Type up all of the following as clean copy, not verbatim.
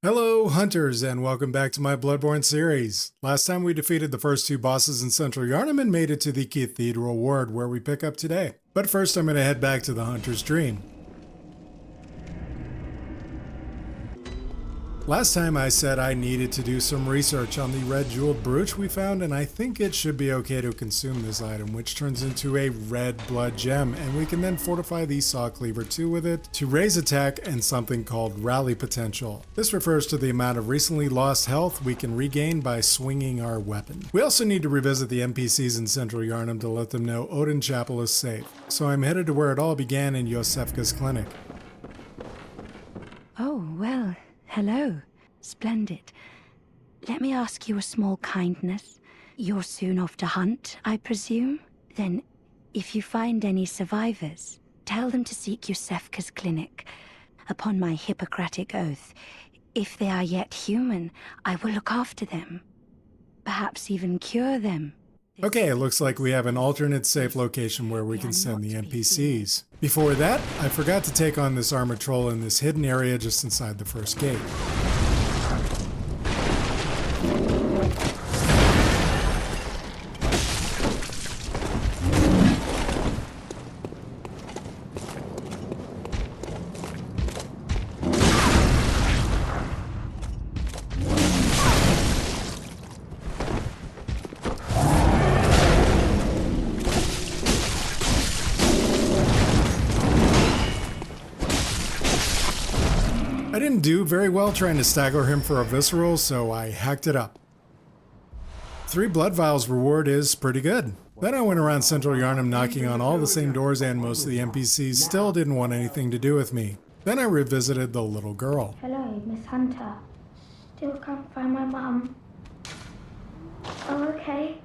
Hello, hunters, and welcome back to my Bloodborne series. Last time we defeated the first two bosses in Central Yharnam and made it to the Cathedral Ward, where we pick up today. But first I'm going to head back to the Hunter's Dream. Last time I said I needed to do some research on the red jeweled brooch we found, and I think it should be okay to consume this item, which turns into a red blood gem, and we can then fortify the Saw Cleaver 2 with it to raise attack and something called rally potential. This refers to the amount of recently lost health we can regain by swinging our weapon. We also need to revisit the NPCs in Central Yharnam to let them know Oden Chapel is safe, so I'm headed to where it all began in Yosefka's clinic. Oh, well. Hello. Splendid. Let me ask you a small kindness. You're soon off to hunt, I presume? Then, if you find any survivors, tell them to seek Yosefka's clinic. Upon my Hippocratic oath, if they are yet human, I will look after them. Perhaps even cure them. Okay, it looks like we have an alternate safe location where we can send the NPCs. Before that, I forgot to take on this armored troll in this hidden area just inside the first gate. I didn't do very well trying to stagger him for a visceral, so I hacked it up. 3 blood vials reward is pretty good. Then I went around Central Yharnam knocking on all the same doors, and most of the NPCs still didn't want anything to do with me. Then I revisited the little girl. Hello, Miss Hunter. Still can't find my mum. Oh, okay.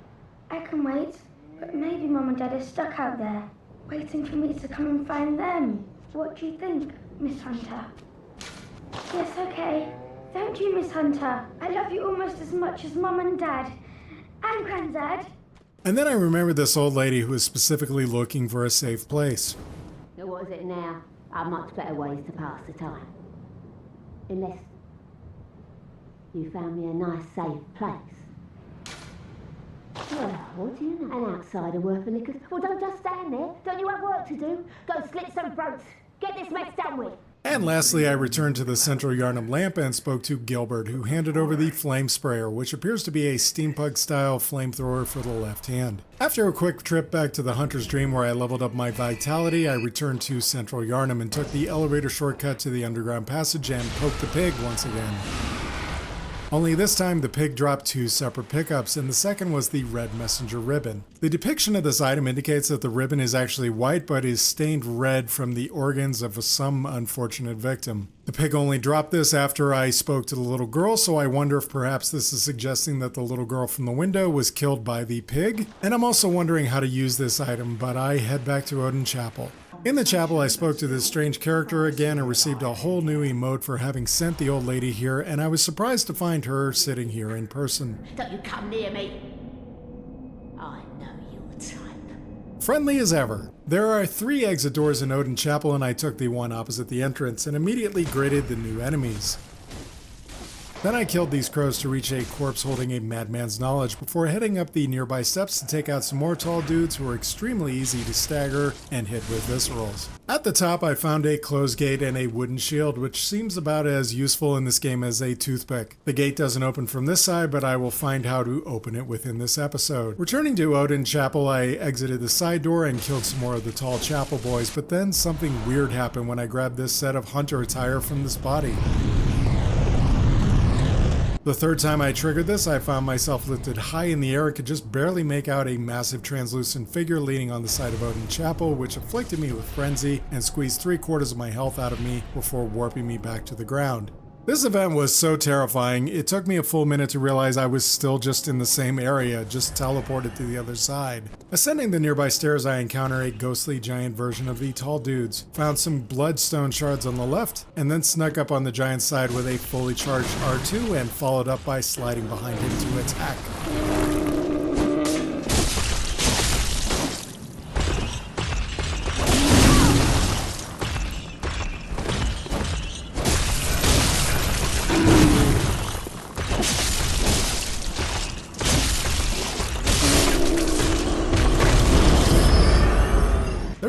I can wait. But maybe Mum and Dad are stuck out there, waiting for me to come and find them. What do you think, Miss Hunter? Yes, okay. Thank you, Miss Hunter. I love you almost as much as Mum and Dad. And Granddad. And then I remembered this old lady who was specifically looking for a safe place. So what is it now? Are much better ways to pass the time. Unless you found me a nice, safe place. Well, what do you know? An outsider worth a liquor. Well, don't just stand there. Don't you have work to do? Go slit some throats. Get this mess done with. And lastly, I returned to the Central Yharnam lamp and spoke to Gilbert, who handed over the flame sprayer, which appears to be a steampunk-style flamethrower for the left hand. After a quick trip back to the Hunter's Dream where I leveled up my vitality, I returned to Central Yharnam and took the elevator shortcut to the underground passage and poked the pig once again. Only this time the pig dropped 2 separate pickups, and the second was the red messenger ribbon. The depiction of this item indicates that the ribbon is actually white but is stained red from the organs of some unfortunate victim. The pig only dropped this after I spoke to the little girl, so I wonder if perhaps this is suggesting that the little girl from the window was killed by the pig. And I'm also wondering how to use this item, but I head back to Oden Chapel. In the chapel, I spoke to this strange character again and received a whole new emote for having sent the old lady here, and I was surprised to find her sitting here in person. Don't you come near me. I know your type. Friendly as ever. There are 3 exit doors in Oden Chapel, and I took the one opposite the entrance and immediately greeted the new enemies. Then I killed these crows to reach a corpse holding a madman's knowledge before heading up the nearby steps to take out some more tall dudes who are extremely easy to stagger and hit with viscerals. At the top I found a closed gate and a wooden shield, which seems about as useful in this game as a toothpick. The gate doesn't open from this side, but I will find how to open it within this episode. Returning to Oden Chapel, I exited the side door and killed some more of the tall chapel boys, but then something weird happened when I grabbed this set of hunter attire from this body. The third time I triggered this, I found myself lifted high in the air and could just barely make out a massive translucent figure leaning on the side of Oden Chapel, which afflicted me with frenzy and squeezed 3/4 of my health out of me before warping me back to the ground. This event was so terrifying, it took me a full minute to realize I was still just in the same area, just teleported to the other side. Ascending the nearby stairs, I encounter a ghostly giant version of the tall dudes, found some bloodstone shards on the left, and then snuck up on the giant's side with a fully charged R2 and followed up by sliding behind him to attack.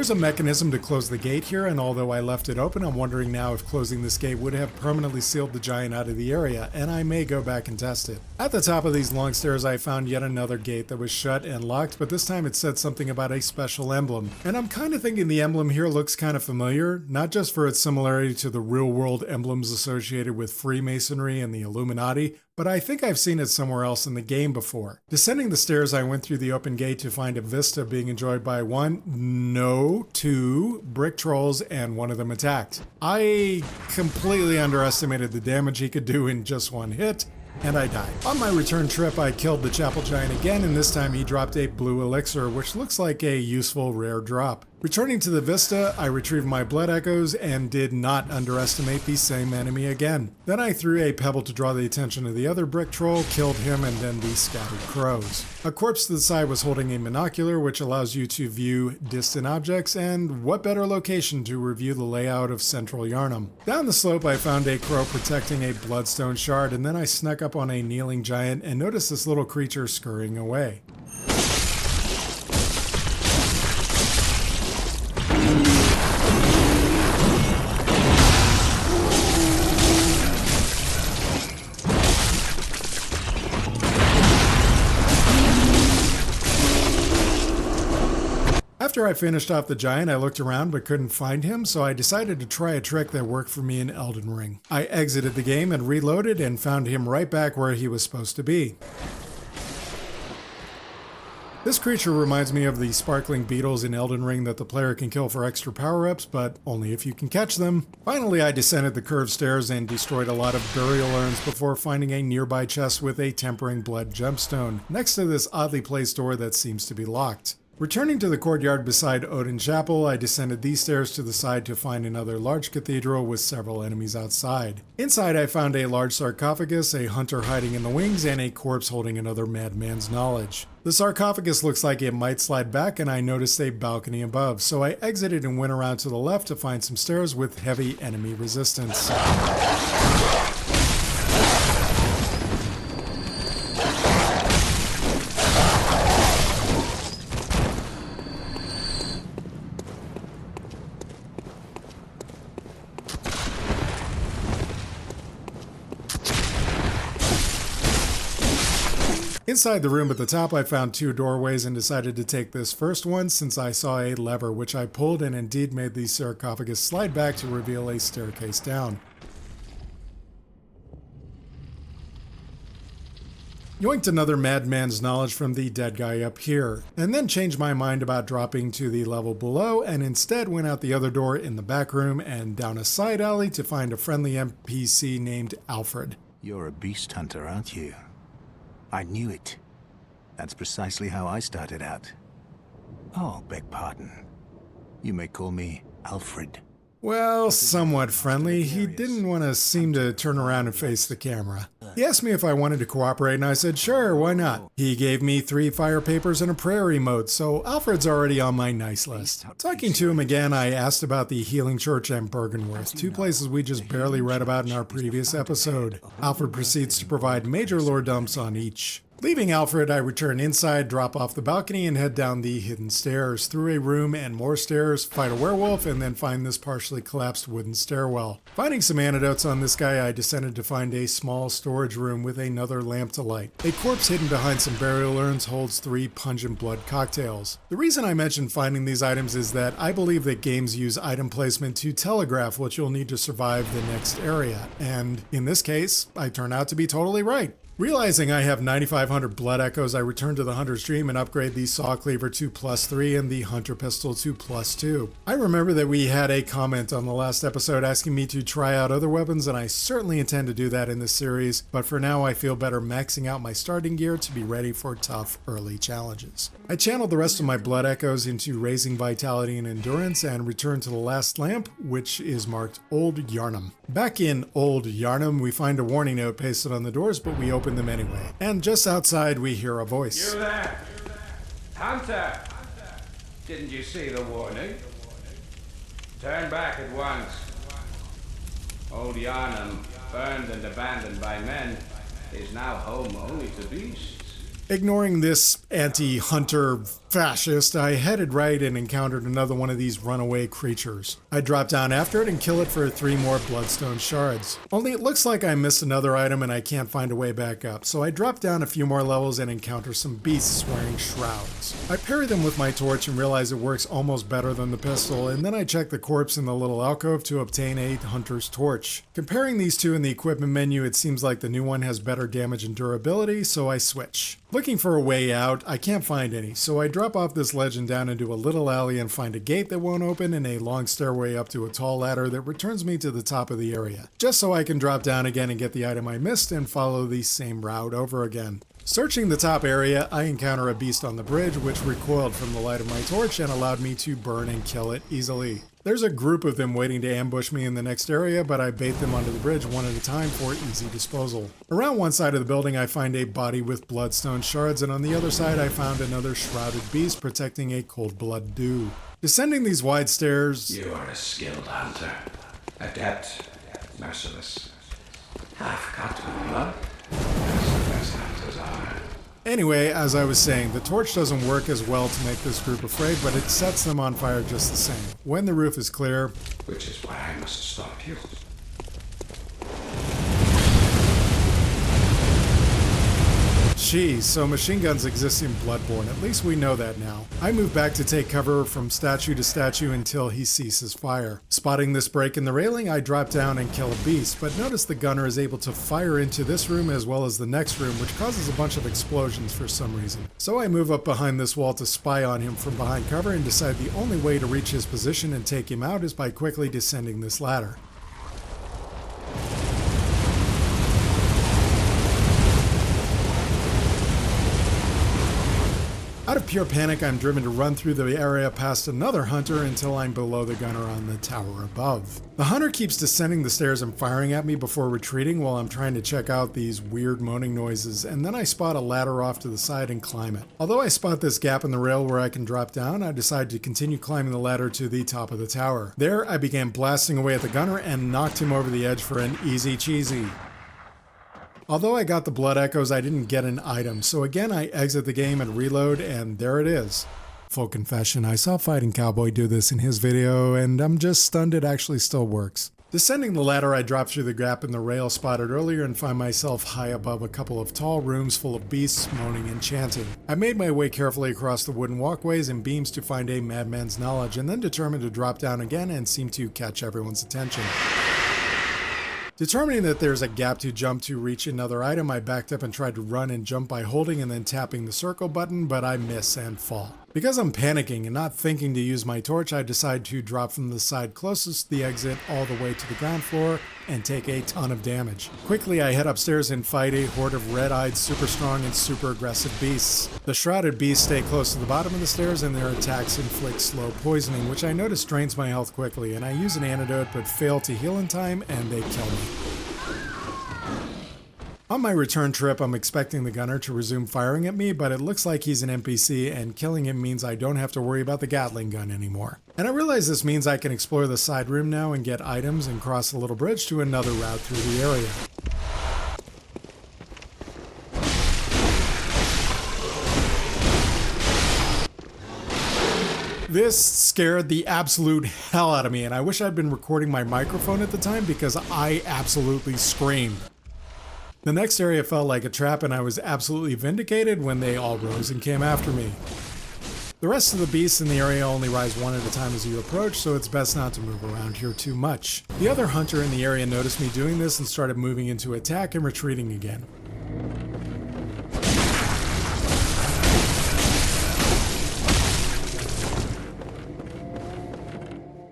There's a mechanism to close the gate here, and although I left it open, I'm wondering now if closing this gate would have permanently sealed the giant out of the area, and I may go back and test it. At the top of these long stairs, I found yet another gate that was shut and locked, but this time it said something about a special emblem. And I'm kind of thinking the emblem here looks kind of familiar, not just for its similarity to the real-world emblems associated with Freemasonry and the Illuminati, but I think I've seen it somewhere else in the game before. Descending the stairs, I went through the open gate to find a vista being enjoyed by two brick trolls, and one of them attacked. I completely underestimated the damage he could do in just one hit, and I died. On my return trip, I killed the chapel giant again, and this time he dropped a blue elixir, which looks like a useful rare drop. Returning to the vista, I retrieved my blood echoes and did not underestimate the same enemy again. Then I threw a pebble to draw the attention of the other brick troll, killed him, and then the scattered crows. A corpse to the side was holding a monocular, which allows you to view distant objects, and what better location to review the layout of Central Yharnam. Down the slope, I found a crow protecting a bloodstone shard, and then I snuck up on a kneeling giant and noticed this little creature scurrying away. After I finished off the giant, I looked around but couldn't find him, so I decided to try a trick that worked for me in Elden Ring. I exited the game and reloaded and found him right back where he was supposed to be. This creature reminds me of the sparkling beetles in Elden Ring that the player can kill for extra power-ups, but only if you can catch them. Finally, I descended the curved stairs and destroyed a lot of burial urns before finding a nearby chest with a tempering blood gemstone, next to this oddly placed door that seems to be locked. Returning to the courtyard beside Oden Chapel, I descended these stairs to the side to find another large cathedral with several enemies outside. Inside, I found a large sarcophagus, a hunter hiding in the wings, and a corpse holding another madman's knowledge. The sarcophagus looks like it might slide back, and I noticed a balcony above, so I exited and went around to the left to find some stairs with heavy enemy resistance. Inside the room at the top, I found two doorways and decided to take this first one since I saw a lever, which I pulled and indeed made the sarcophagus slide back to reveal a staircase down. Yoinked another madman's knowledge from the dead guy up here, and then changed my mind about dropping to the level below and instead went out the other door in the back room and down a side alley to find a friendly NPC named Alfred. You're a beast hunter, aren't you? I knew it. That's precisely how I started out. Oh, beg pardon. You may call me Alfred. Well, somewhat friendly. He didn't want to seem to turn around and face the camera. He asked me if I wanted to cooperate, and I said, sure, why not? He gave me 3 fire papers and a prayer emote, so Alfred's already on my nice list. Talking to him again, I asked about the Healing Church and Bergenworth, 2 places we just barely read about in our previous episode. Alfred proceeds to provide major lore dumps on each. Leaving Alfred, I return inside, drop off the balcony, and head down the hidden stairs, through a room and more stairs, fight a werewolf, and then find this partially collapsed wooden stairwell. Finding some antidotes on this guy, I descended to find a small storage room with another lamp to light. A corpse hidden behind some burial urns holds 3 pungent blood cocktails. The reason I mentioned finding these items is that I believe that games use item placement to telegraph what you'll need to survive the next area, and in this case, I turn out to be totally right. Realizing I have 9,500 blood echoes, I return to the Hunter's Dream and upgrade the Saw Cleaver to +3 and the Hunter Pistol to +2. I remember that we had a comment on the last episode asking me to try out other weapons, and I certainly intend to do that in this series, but for now I feel better maxing out my starting gear to be ready for tough early challenges. I channeled the rest of my blood echoes into raising vitality and endurance and returned to the last lamp, which is marked Old Yharnam. Back in Old Yharnam, we find a warning note pasted on the doors, but we open them anyway. And just outside, we hear a voice. You there? Hunter! Didn't you see the warning? Turn back at once. Old Yharnam, burned and abandoned by men, is now home only to beasts. Ignoring this anti-hunter fascist, I headed right and encountered another one of these runaway creatures. I dropped down after it and kill it for 3 more bloodstone shards. Only it looks like I missed another item and I can't find a way back up, so I drop down a few more levels and encounter some beasts wearing shrouds. I parry them with my torch and realize it works almost better than the pistol, and then I check the corpse in the little alcove to obtain a hunter's torch. Comparing these two in the equipment menu, it seems like the new one has better damage and durability, so I switch. Looking for a way out, I can't find any, so I drop off this ledge and down into a little alley and find a gate that won't open and a long stairway up to a tall ladder that returns me to the top of the area, just so I can drop down again and get the item I missed and follow the same route over again. Searching the top area, I encounter a beast on the bridge which recoiled from the light of my torch and allowed me to burn and kill it easily. There's a group of them waiting to ambush me in the next area, but I bait them onto the bridge one at a time for easy disposal. Around one side of the building I find a body with bloodstone shards, and on the other side I found another shrouded beast protecting a cold blood dew. Descending these wide stairs... You are a skilled hunter. Adept, merciless. Half cut with blood, as the best hunters are. Anyway, as I was saying, the torch doesn't work as well to make this group afraid, but it sets them on fire just the same. When the roof is clear... Which is why I must stop you. Geez, so machine guns exist in Bloodborne. At least we know that now. I move back to take cover from statue to statue until he ceases fire. Spotting this break in the railing, I drop down and kill a beast, but notice the gunner is able to fire into this room as well as the next room, which causes a bunch of explosions for some reason. So I move up behind this wall to spy on him from behind cover and decide the only way to reach his position and take him out is by quickly descending this ladder. Out of pure panic, I'm driven to run through the area past another hunter until I'm below the gunner on the tower above. The hunter keeps descending the stairs and firing at me before retreating while I'm trying to check out these weird moaning noises, and then I spot a ladder off to the side and climb it. Although I spot this gap in the rail where I can drop down, I decide to continue climbing the ladder to the top of the tower. There, I began blasting away at the gunner and knocked him over the edge for an easy cheesy. Although I got the blood echoes, I didn't get an item, so again I exit the game and reload, and there it is. Full confession, I saw Fighting Cowboy do this in his video, and I'm just stunned it actually still works. Descending the ladder, I drop through the gap in the rail spotted earlier and find myself high above a couple of tall rooms full of beasts moaning and chanting. I made my way carefully across the wooden walkways and beams to find a madman's knowledge, and then determined to drop down again and seem to catch everyone's attention. Determining that there's a gap to jump to reach another item, I backed up and tried to run and jump by holding and then tapping the circle button, but I miss and fall. Because I'm panicking and not thinking to use my torch, I decide to drop from the side closest to the exit all the way to the ground floor and take a ton of damage. Quickly, I head upstairs and fight a horde of red-eyed, super strong and super aggressive beasts. The shrouded beasts stay close to the bottom of the stairs and their attacks inflict slow poisoning, which I notice drains my health quickly, and I use an antidote but fail to heal in time and they kill me. On my return trip, I'm expecting the gunner to resume firing at me, but it looks like he's an NPC, and killing him means I don't have to worry about the Gatling gun anymore. And I realize this means I can explore the side room now and get items and cross the little bridge to another route through the area. This scared the absolute hell out of me, and I wish I'd been recording my microphone at the time because I absolutely screamed. The next area felt like a trap, and I was absolutely vindicated when they all rose and came after me. The rest of the beasts in the area only rise one at a time as you approach, so it's best not to move around here too much. The other hunter in the area noticed me doing this and started moving into attack and retreating again.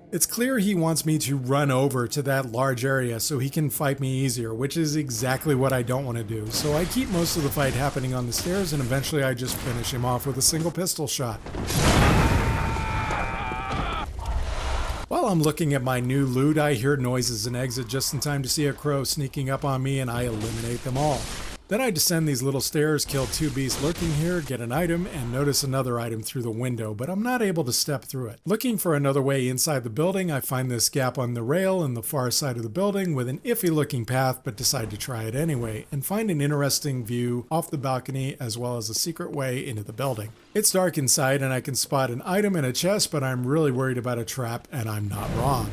It's clear he wants me to run over to that large area so he can fight me easier, which is exactly what I don't want to do. So I keep most of the fight happening on the stairs, and eventually I just finish him off with a single pistol shot. While I'm looking at my new loot, I hear noises and exit just in time to see a crow sneaking up on me, and I eliminate them all. Then I descend these little stairs, kill 2 beasts lurking here, get an item, and notice another item through the window, but I'm not able to step through it. Looking for another way inside the building, I find this gap on the rail in the far side of the building with an iffy looking path, but decide to try it anyway, and find an interesting view off the balcony as well as a secret way into the building. It's dark inside and I can spot an item in a chest, but I'm really worried about a trap, and I'm not wrong.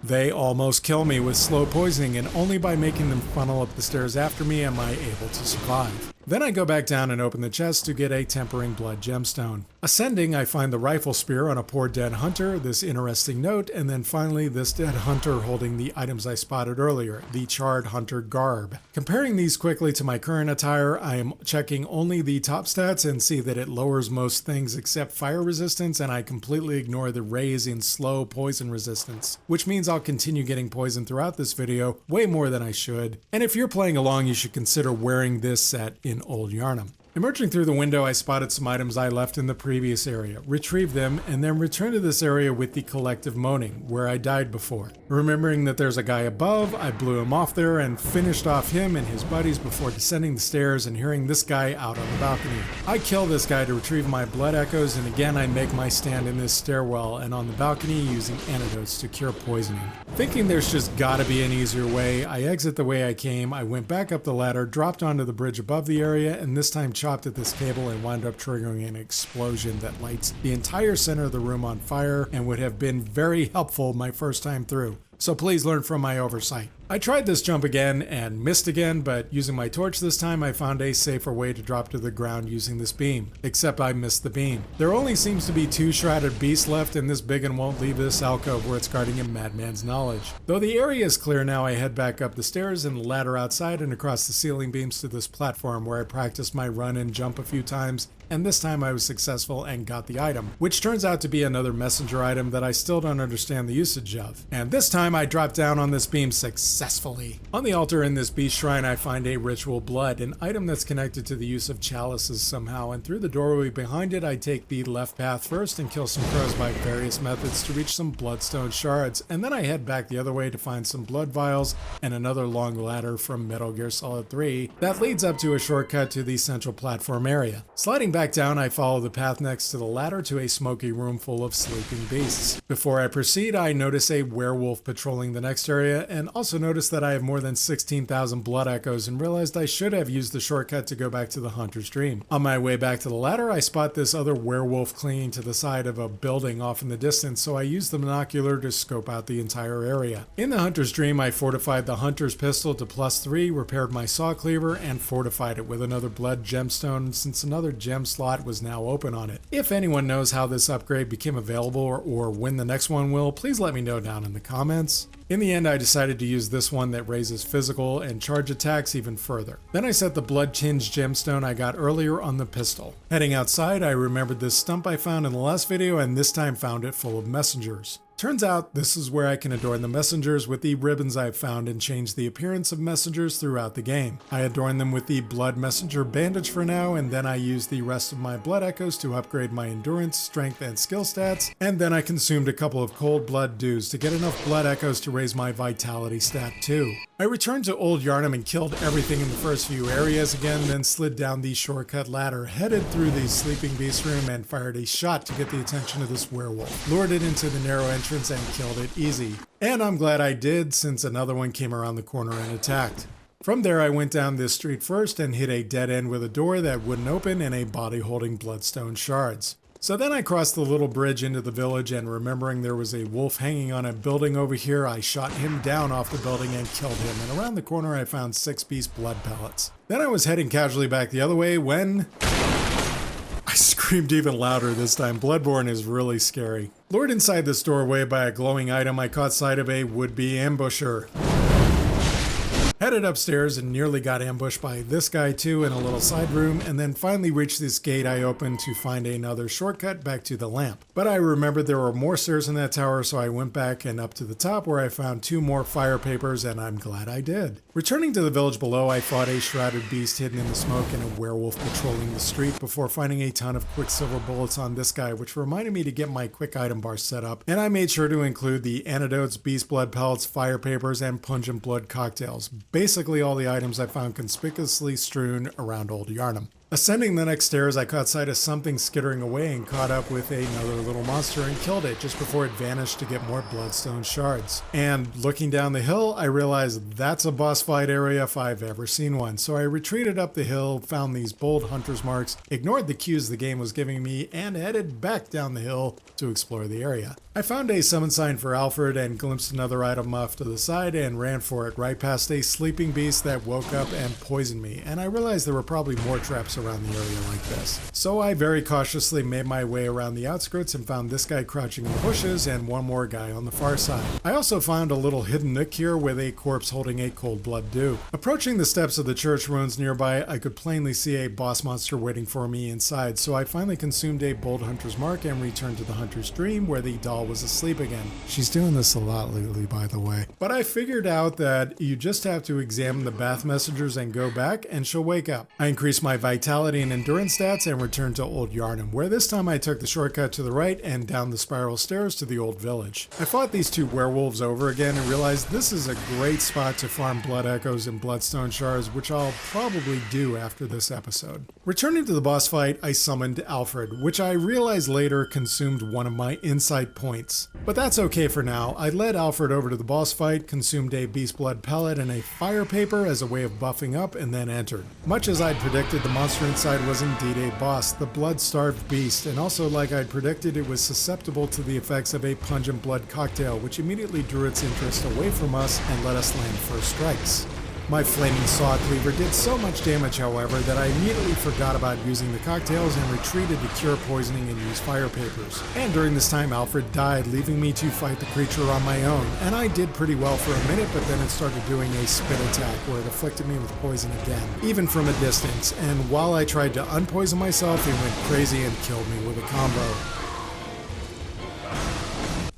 They almost kill me with slow poisoning, and only by making them funnel up the stairs after me am I able to survive. Then I go back down and open the chest to get a tempering blood gemstone. Ascending, I find the rifle spear on a poor dead hunter, this interesting note, and then finally this dead hunter holding the items I spotted earlier, the charred hunter garb. Comparing these quickly to my current attire, I am checking only the top stats and see that it lowers most things except fire resistance, and I completely ignore the raise in slow poison resistance, which means I'll continue getting poisoned throughout this video, way more than I should. And if you're playing along, you should consider wearing this set in Old Yharnam. Emerging through the window, I spotted some items I left in the previous area, retrieved them, and then returned to this area with the collective moaning, where I died before. Remembering that there's a guy above, I blew him off there and finished off him and his buddies before descending the stairs and hearing this guy out on the balcony. I kill this guy to retrieve my blood echoes, and again I make my stand in this stairwell and on the balcony using antidotes to cure poisoning. Thinking there's just gotta be an easier way, I exit the way I came, I went back up the ladder, dropped onto the bridge above the area, and this time chopped at this cable and wound up triggering an explosion that lights the entire center of the room on fire and would have been very helpful my first time through. So please learn from my oversight. I tried this jump again and missed again, but using my torch this time I found a safer way to drop to the ground using this beam, except I missed the beam. There only seems to be 2 shrouded beasts left, and this big one won't leave this alcove where it's guarding a madman's knowledge. Though the area is clear now, I head back up the stairs and the ladder outside and across the ceiling beams to this platform where I practiced my run and jump a few times, and this time I was successful and got the item, which turns out to be another messenger item that I still don't understand the usage of. And this time I dropped down on this beam successfully. On the altar in this beast shrine I find a ritual blood, an item that's connected to the use of chalices somehow, and through the doorway behind it I take the left path first and kill some crows by various methods to reach some bloodstone shards, and then I head back the other way to find some blood vials and another long ladder from Metal Gear Solid 3 that leads up to a shortcut to the central platform area. Sliding back down, I follow the path next to the ladder to a smoky room full of sleeping beasts. Before I proceed, I notice a werewolf patrolling the next area, and also notice that I have more than 16,000 blood echoes and realized I should have used the shortcut to go back to the hunter's dream. On my way back to the ladder, I spot this other werewolf clinging to the side of a building off in the distance, so I use the binocular to scope out the entire area. In the hunter's dream, I fortified the hunter's pistol to +3, repaired my saw cleaver, and fortified it with another blood gemstone since another gem slot was now open on it. If anyone knows how this upgrade became available or when the next one will, please let me know down in the comments. In the end, I decided to use this one that raises physical and charge attacks even further. Then I set the blood-tinged gemstone I got earlier on the pistol. Heading outside, I remembered this stump I found in the last video and this time found it full of messengers. Turns out this is where I can adorn the messengers with the ribbons I've found and change the appearance of messengers throughout the game. I adorn them with the blood messenger bandage for now, and then I use the rest of my blood echoes to upgrade my endurance, strength, and skill stats, and then I consumed a couple of cold blood dews to get enough blood echoes to raise my vitality stat too. I returned to Old Yharnam and killed everything in the first few areas again, then slid down the shortcut ladder, headed through the sleeping beast room, and fired a shot to get the attention of this werewolf. Lured it into the narrow entrance and killed it easy. And I'm glad I did, since another one came around the corner and attacked. From there I went down this street first and hit a dead end with a door that wouldn't open and a body holding bloodstone shards. So then I crossed the little bridge into the village, and remembering there was a wolf hanging on a building over here, I shot him down off the building and killed him, and around the corner I found 6 beast blood pellets. Then I was heading casually back the other way when I screamed even louder this time. Bloodborne is really scary. Lured inside this doorway by a glowing item, I caught sight of a would-be ambusher. Headed upstairs and nearly got ambushed by this guy too in a little side room, and then finally reached this gate I opened to find another shortcut back to the lamp. But I remembered there were more stairs in that tower, so I went back and up to the top where I found 2 more fire papers, and I'm glad I did. Returning to the village below, I fought a shrouded beast hidden in the smoke and a werewolf patrolling the street before finding a ton of quicksilver bullets on this guy, which reminded me to get my quick item bar set up, and I made sure to include the antidotes, beast blood pellets, fire papers, and pungent blood cocktails. Basically all the items I found conspicuously strewn around Old Yharnam. Ascending the next stairs, I caught sight of something skittering away and caught up with another little monster and killed it just before it vanished to get more bloodstone shards. And looking down the hill, I realized that's a boss fight area if I've ever seen one. So I retreated up the hill, found these bold hunter's marks, ignored the cues the game was giving me, and headed back down the hill to explore the area. I found a summon sign for Alfred and glimpsed another item off to the side and ran for it right past a sleeping beast that woke up and poisoned me, and I realized there were probably more traps around the area like this. So I very cautiously made my way around the outskirts and found this guy crouching in the bushes and one more guy on the far side. I also found a little hidden nook here with a corpse holding a cold blood dew. Approaching the steps of the church ruins nearby, I could plainly see a boss monster waiting for me inside, so I finally consumed a bold hunter's mark and returned to the hunter's dream where the doll was asleep again. She's doing this a lot lately, by the way. But I figured out that you just have to examine the bath messengers and go back and she'll wake up. I increased my vitality and endurance stats and returned to Old Yharnam, where this time I took the shortcut to the right and down the spiral stairs to the old village. I fought these 2 werewolves over again and realized this is a great spot to farm blood echoes and bloodstone shards, which I'll probably do after this episode. Returning to the boss fight, I summoned Alfred, which I realized later consumed one of my insight points. But that's okay for now. I led Alfred over to the boss fight, consumed a beast blood pellet and a fire paper as a way of buffing up, and then entered. Much as I'd predicted, the monster inside was indeed a boss, the blood-starved beast, and also like I'd predicted, it was susceptible to the effects of a pungent blood cocktail, which immediately drew its interest away from us and let us land first strikes. My flaming saw cleaver did so much damage, however, that I immediately forgot about using the cocktails and retreated to cure poisoning and use fire papers. And during this time, Alfred died, leaving me to fight the creature on my own. And I did pretty well for a minute, but then it started doing a spit attack where it afflicted me with poison again, even from a distance. And while I tried to unpoison myself, it went crazy and killed me with a combo.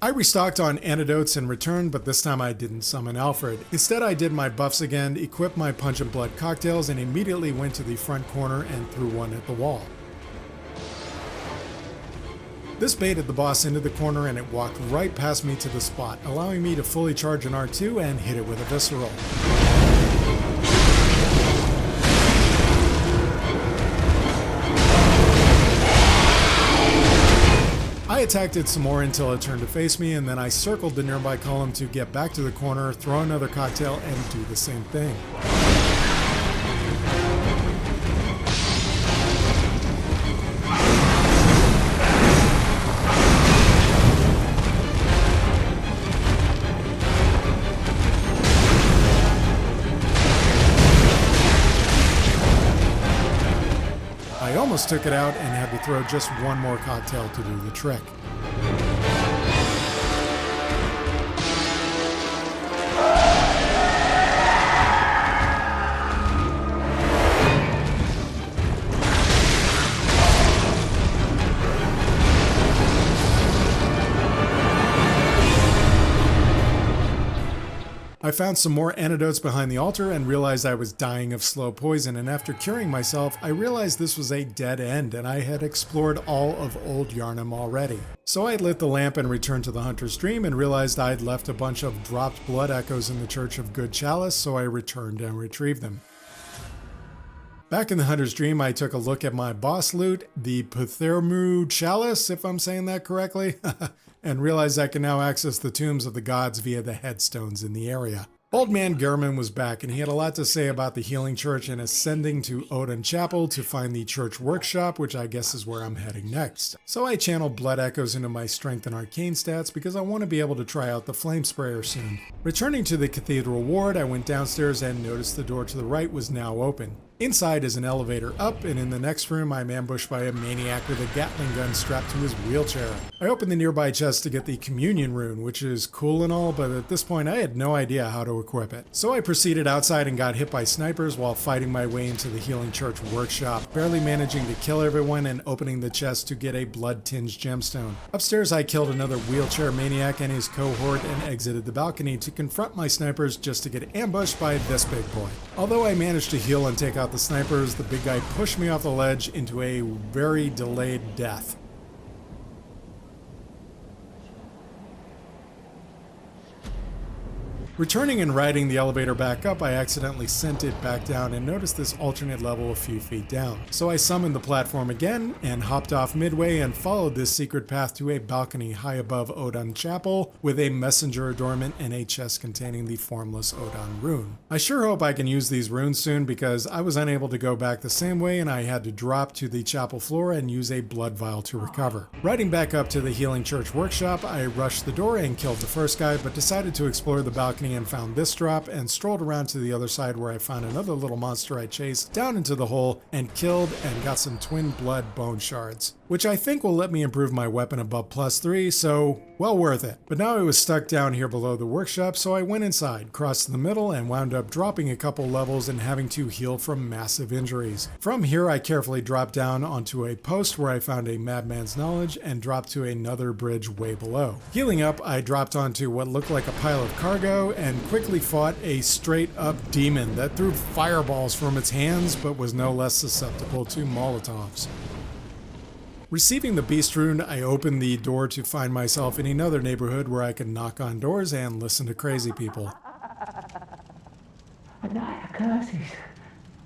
I restocked on antidotes and returned, but this time I didn't summon Alfred. Instead, I did my buffs again, equipped my pungent blood cocktails, and immediately went to the front corner and threw one at the wall. This baited the boss into the corner and it walked right past me to the spot, allowing me to fully charge an R2 and hit it with a visceral. I attacked it some more until it turned to face me, and then I circled the nearby column to get back to the corner, throw another cocktail, and do the same thing. I almost took it out and had to throw just one more cocktail to do the trick. I found some more antidotes behind the altar and realized I was dying of slow poison, and after curing myself, I realized this was a dead end and I had explored all of Old Yharnam already. So I lit the lamp and returned to the Hunter's Dream and realized I'd left a bunch of dropped blood echoes in the Church of Good Chalice, so I returned and retrieved them. Back in the Hunter's Dream, I took a look at my boss loot, the Pthermu Chalice, if I'm saying that correctly, and realized I can now access the tombs of the gods via the headstones in the area. Old Man Gehrman was back, and he had a lot to say about the Healing Church and ascending to Oden Chapel to find the church workshop, which I guess is where I'm heading next. So I channeled blood echoes into my strength and arcane stats because I want to be able to try out the flame sprayer soon. Returning to the cathedral ward, I went downstairs and noticed the door to the right was now open. Inside is an elevator up, and in the next room I'm ambushed by a maniac with a Gatling gun strapped to his wheelchair. I open the nearby chest to get the communion rune, which is cool and all, but at this point I had no idea how to equip it. So I proceeded outside and got hit by snipers while fighting my way into the Healing Church workshop, barely managing to kill everyone and opening the chest to get a blood-tinged gemstone. Upstairs I killed another wheelchair maniac and his cohort and exited the balcony to confront my snipers just to get ambushed by this big boy. Although I managed to heal and take out the snipers, the big guy pushed me off the ledge into a very delayed death. Returning and riding the elevator back up, I accidentally sent it back down and noticed this alternate level a few feet down. So I summoned the platform again and hopped off midway and followed this secret path to a balcony high above Oden Chapel with a messenger adornment and a chest containing the formless Oden rune. I sure hope I can use these runes soon because I was unable to go back the same way and I had to drop to the chapel floor and use a blood vial to recover. Riding back up to the Healing Church workshop, I rushed the door and killed the first guy, but decided to explore the balcony and found this drop and strolled around to the other side where I found another little monster I chased down into the hole and killed and got some twin blood bone shards, which I think will let me improve my weapon above +3, so well worth it. But now I was stuck down here below the workshop, so I went inside, crossed the middle, and wound up dropping a couple levels and having to heal from massive injuries. From here I carefully dropped down onto a post where I found a madman's knowledge and dropped to another bridge way below. Healing up, I dropped onto what looked like a pile of cargo and quickly fought a straight up demon that threw fireballs from its hands but was no less susceptible to Molotovs. Receiving the beast rune, I opened the door to find myself in another neighborhood where I could knock on doors and listen to crazy people. A night of curses.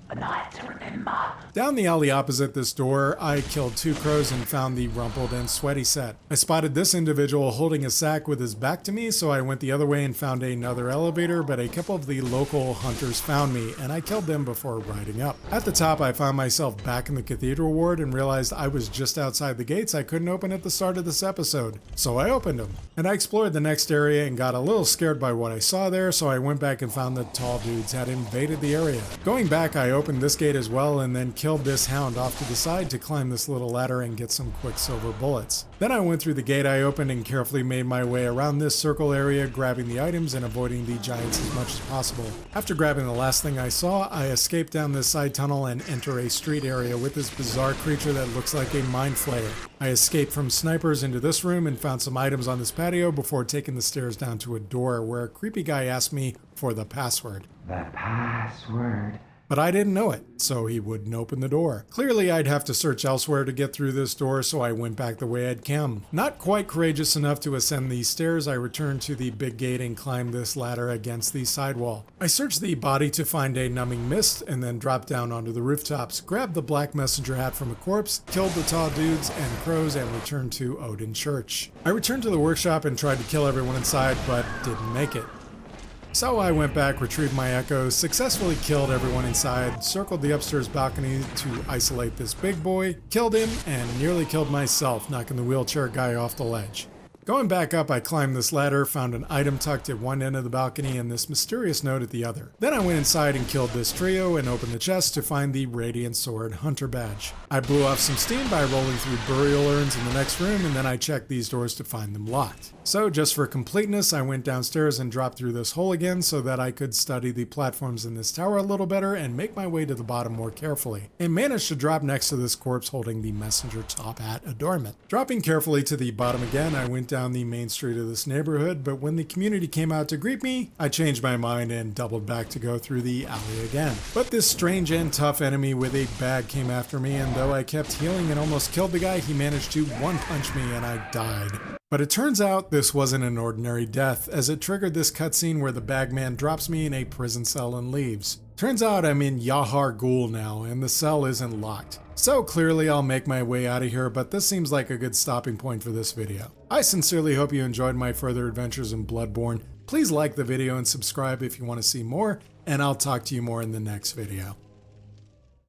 A night to remember. Down the alley opposite this door, I killed 2 crows and found the rumpled and sweaty set. I spotted this individual holding a sack with his back to me, so I went the other way and found another elevator, but a couple of the local hunters found me, and I killed them before riding up. At the top, I found myself back in the cathedral ward and realized I was just outside the gates I couldn't open at the start of this episode, so I opened them. And I explored the next area and got a little scared by what I saw there, so I went back and found the tall dudes had invaded the area. Going back, I opened this gate as well and then killed this hound off to the side to climb this little ladder and get some quicksilver bullets. Then I went through the gate I opened and carefully made my way around this circle area, grabbing the items and avoiding the giants as much as possible. After grabbing the last thing I saw, I escaped down this side tunnel and enter a street area with this bizarre creature that looks like a mind flayer. I escaped from snipers into this room and found some items on this patio before taking the stairs down to a door where a creepy guy asked me for the password. The password. But I didn't know it, so he wouldn't open the door. Clearly I'd have to search elsewhere to get through this door, so I went back the way I'd come. Not quite courageous enough to ascend these stairs, I returned to the big gate and climbed this ladder against the sidewall. I searched the body to find a numbing mist, and then dropped down onto the rooftops, grabbed the black messenger hat from a corpse, killed the tall dudes and crows, and returned to Oden Church. I returned to the workshop and tried to kill everyone inside, but didn't make it. So I went back, retrieved my echoes, successfully killed everyone inside, circled the upstairs balcony to isolate this big boy, killed him, and nearly killed myself, knocking the wheelchair guy off the ledge. Going back up, I climbed this ladder, found an item tucked at one end of the balcony and this mysterious note at the other. Then I went inside and killed this trio and opened the chest to find the Radiant Sword Hunter badge. I blew off some steam by rolling through burial urns in the next room, and then I checked these doors to find them locked. So just for completeness, I went downstairs and dropped through this hole again so that I could study the platforms in this tower a little better and make my way to the bottom more carefully, and managed to drop next to this corpse holding the messenger top hat adornment. Dropping carefully to the bottom again, I went down the main street of this neighborhood, but when the community came out to greet me, I changed my mind and doubled back to go through the alley again. But this strange and tough enemy with a bag came after me, and though I kept healing and almost killed the guy, he managed to one-punch me and I died. But it turns out this wasn't an ordinary death, as it triggered this cutscene where the bagman drops me in a prison cell and leaves. Turns out I'm in Yahar Ghul now, and the cell isn't locked. So clearly I'll make my way out of here, but this seems like a good stopping point for this video. I sincerely hope you enjoyed my further adventures in Bloodborne. Please like the video and subscribe if you want to see more, and I'll talk to you more in the next video.